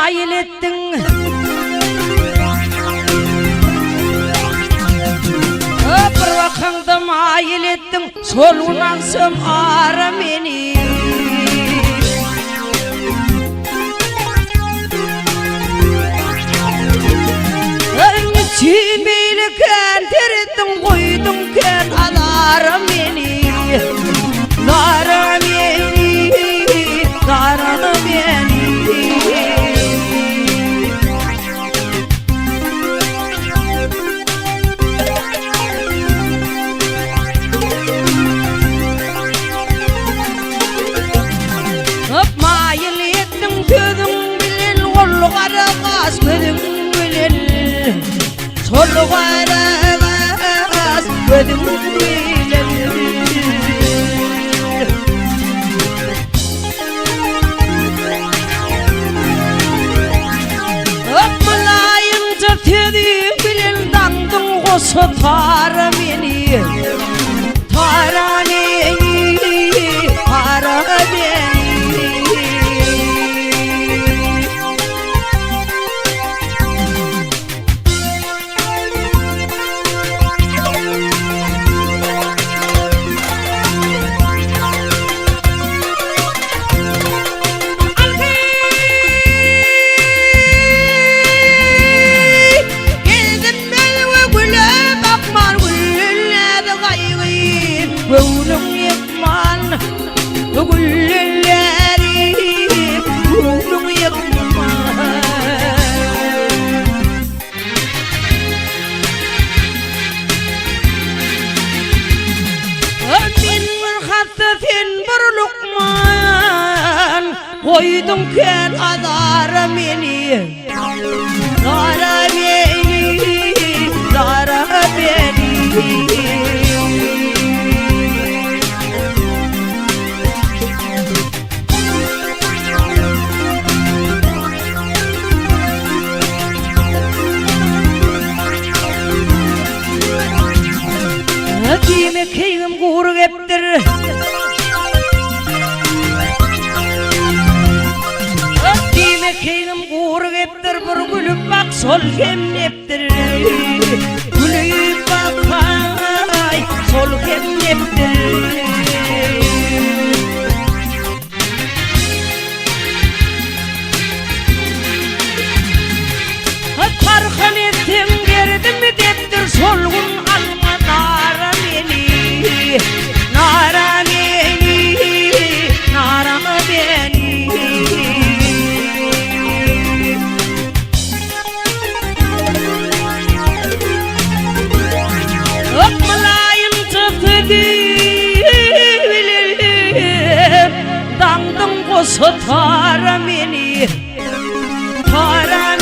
mail ettin. Bir vakanda mail ettin, solundan ara meni. Çimeyliken terettin koydun ken adara meni. Dara meni, dara meni. Hop mayıl ettin tüdün bilen, ollu kara gaz gödün bilen. Solu varamaz gözüm bilen. Öpmelayınca tedi bilen dandın kosu tara meni. Tara beni, tara beni. Koydum ken adara meni. Dara beni, dara beni. Kime keyim kuruk ettir. Keyim kuruk ettir, bir gülüp bak sol kemneptir. Gülüp bak ay sol kemneptir. Tarhan ettim verdim deptir, solgun alma nara beni. Nara beni, nara beni. Dandın kosu tara beni, tara